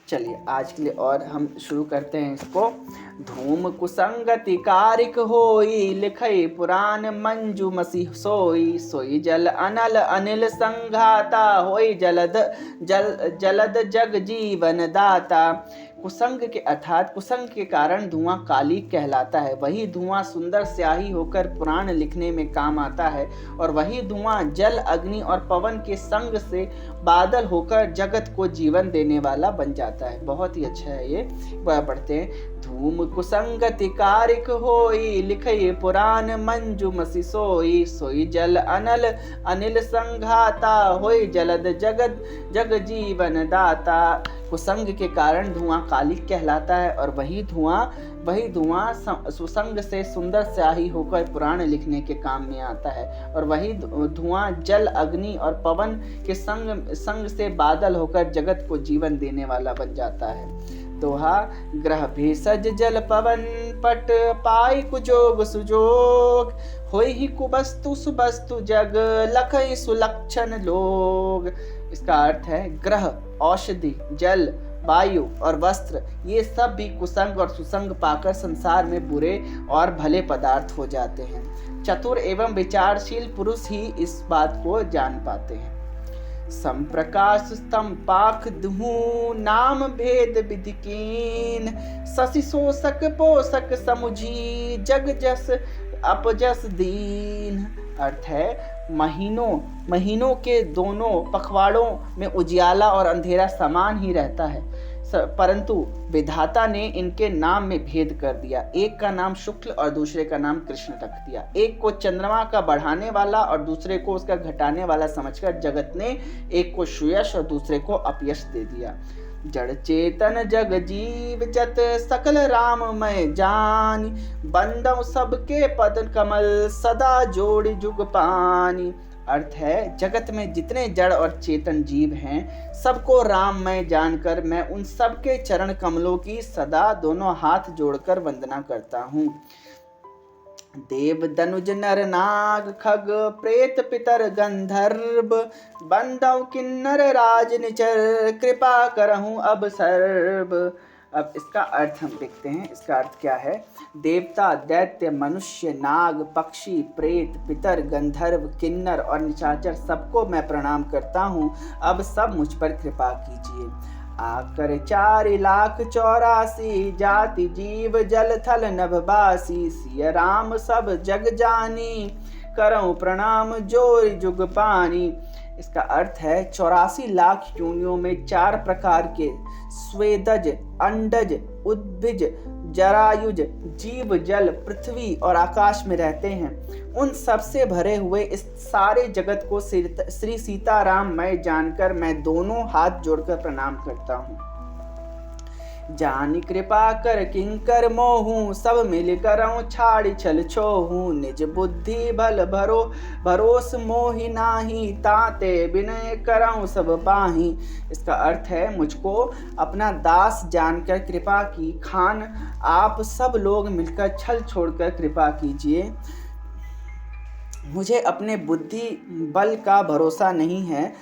चलिए आज के लिए और हम शुरू करते हैं इसको। धूम कुसंगति कारिक होई, लिखई पुराण मंजू मसीह सोई। सोई जल अनल अनिल संघाता, होई जलद जग जीवन दाता। कुसंग के अर्थात कुसंग के कारण धुआं काली कहलाता है। वही धुआं सुंदर स्याही होकर पुराण लिखने में काम आता है, और वही धुआं जल अग्नि और पवन के संग से बादल होकर जगत को जीवन देने वाला बन जाता है। बहुत ही अच्छा है ये। पढ़ते हैं। धूम कुसंगति कारिक होई, लिखई पुराण मंजू मसी सोई। सोई जल अनल अनिल संघाता, होई जलद जग जीवन दाता। कुसंग के कारण धुआं कालिक कहलाता है, और वही धुआं सुसंग से सुंदर स्याही होकर पुराण लिखने के काम में आता है, और वही धुआं जल अग्नि और पवन के संग से बादल होकर जगत को जीवन देने वाला बन जाता है। दोहा। ग्रह भेषज जल पवन पट, पाई कुजोग सुजोग। होई ही कुबस्तु सुबस्तु जग, लखई सुलक्षण लोग। इसका अर्थ है ग्रह, औषधि, जल, वायु और वस्त्र, ये सब भी कुसंग और सुसंग पाकर संसार में बुरे और भले पदार्थ हो जाते हैं। चतुर एवं विचारशील पुरुष ही इस बात को जान पाते हैं। संप्रकाश स्तंपाख दुहू, नाम भेद विधि कीन। शशि शोषक पोषक समुझी, जग जस अपजस दीन। अर्थ है महीनों के दोनों पखवाड़ों में उजियाला और अंधेरा समान ही रहता है, परंतु विधाता ने इनके नाम में भेद कर दिया। एक का नाम शुक्ल और दूसरे का नाम कृष्ण रख दिया। एक को चंद्रमा का बढ़ाने वाला और दूसरे को उसका घटाने वाला समझकर जगत ने एक को सुयश और दूसरे को अपयश दे दिया। जड़ चेतन जग जीव जत, सकल राममय जानी। बंदौ सबके पद कमल, सदा जोड़ी जुग पानी। अर्थ है जगत में जितने जड़ और चेतन जीव हैं, सबको राममय जानकर मैं उन सबके चरण कमलों की सदा दोनों हाथ जोड़कर वंदना करता हूँ। देव दनुज नर नाग खग, प्रेत पितर गंधर्व। बंदौ किन्नर राज निचर, कृपा करहूँ अब सर्व। अब इसका अर्थ हम देखते हैं। इसका अर्थ क्या है। देवता, दैत्य, मनुष्य, नाग, पक्षी, प्रेत, पितर, गंधर्व, किन्नर और निशाचर सबको मैं प्रणाम करता हूँ। अब सब मुझ पर कृपा कीजिए। आकर 4,84,00,000 जाति जीव जल थल नभवासी। सिय राम सब जग जानी, करऊं प्रणाम जोर जुग पानी। इसका अर्थ है 84 लाख योनियों में 4 प्रकार के स्वेदज, अंडज, उद्भिज, जरायुज जीव जल, पृथ्वी और आकाश में रहते हैं। उन सब से भरे हुए इस सारे जगत को श्री सीताराम मैं जानकर मैं दोनों हाथ जोड़कर प्रणाम करता हूँ। जानी कृपा कर किंकर मोहू, सब मिल करऊं छाड़ी छल छोहू। निज बुद्धि बल भरोस मोहि नाही, ताते विनय करऊं सब पाही। इसका अर्थ है मुझको अपना दास जानकर कृपा की खान आप सब लोग मिलकर छल छोड़कर कृपा कीजिए। मुझे अपने बुद्धि बल का भरोसा नहीं है,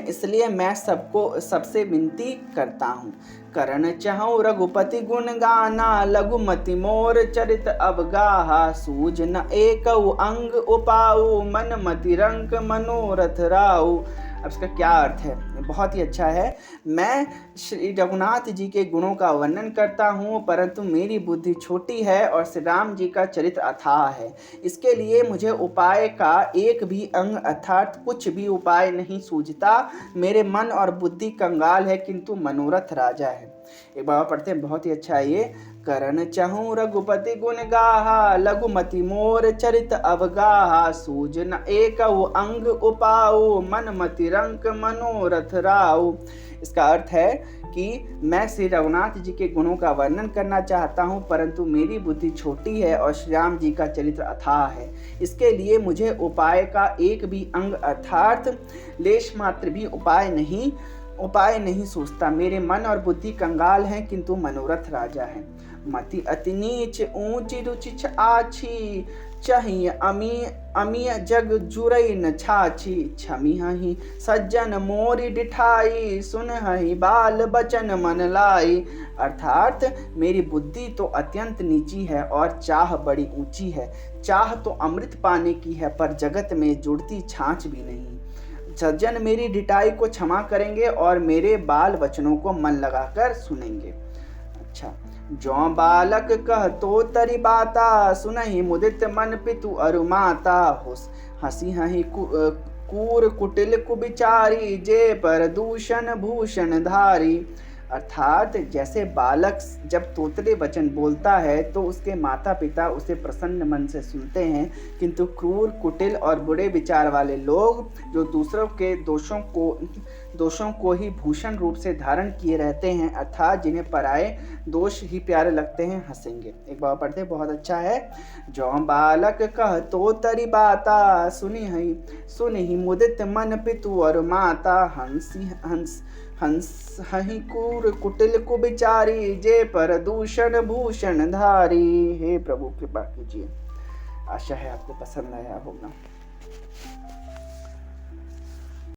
इसलिए मैं सबसे विनती करता हूँ। करण चाहूँ रघुपति गुण गाना, लघुमति मोर चरित अवगाहा। सूझ न एकऊ अंग उपाऊ, मन मति रंक मनोरथ राऊ। अब इसका क्या अर्थ है। बहुत ही अच्छा है। मैं श्री रघुनाथ जी के गुणों का वर्णन करता हूँ, परंतु मेरी बुद्धि छोटी है और श्री राम जी का चरित्र अथाह है। इसके लिए मुझे उपाय का एक भी अंग अर्थात कुछ भी उपाय नहीं सूझता। मेरे मन और बुद्धि कंगाल है, किंतु मनोरथ राजा है। एक बार पढ़ते हैं। बहुत ही अच्छा है ये। करण चाहूँ रघुपति गुण गाहा, लघुमति मोर चरित अवगाहा। सूझ न एकऊ अंग उपाऊ, मन मति रंक मनोरथ राऊ। इसका अर्थ है कि मैं श्री रघुनाथ जी के गुणों का वर्णन करना चाहता हूँ, परंतु मेरी बुद्धि छोटी है और श्री राम जी का चरित्र अथाह है। इसके लिए मुझे उपाय का एक भी अंग अर्थात लेश मात्र भी उपाय नहीं सूझता। मेरे मन और बुद्धि कंगाल हैं, किंतु मनोरथ राजा है। मति अति नीच ऊंची रुचि आछी, चाहिए अमी अमी जग जुरई न छाछी, छमी हही सज्जन मोरी डिठाई, सुन हही बाल बचन मन लाई। अर्थात मेरी बुद्धि तो अत्यंत नीची है और चाह बड़ी ऊंची है। चाह तो अमृत पाने की है, पर जगत में जुड़ती छाछ भी नहीं। सज्जन मेरी डिठाई को क्षमा करेंगे और मेरे बाल वचनों को मन लगाकर सुनेंगे। अच्छा, जौ बालक कह तो तरी बाता, सुनहि मुदित मन पितु अरु माता। हसी हही कूर कुटिल कुबिचारी, जे पर दूषण भूषण धारी। अर्थात जैसे बालक जब तोतले वचन बोलता है तो उसके माता पिता उसे प्रसन्न मन से सुनते हैं, किंतु क्रूर कुटिल और बुरे विचार वाले लोग जो दूसरों के दोषों को ही भूषण रूप से धारण किए रहते हैं, अर्थात जिन्हें पराये दोष ही प्यारे लगते हैं, हंसेंगे। एक बार पढ़ते, बहुत अच्छा है। जौ बालक कह तो तरी बाता, सुनी मुदित मन पितु और माता। हंस हही कूर कुटिल कुबिचारी, जे पर दूषण भूषण धारी। हे प्रभु कृपा कीजिए। आशा है आपको पसंद आया होगा।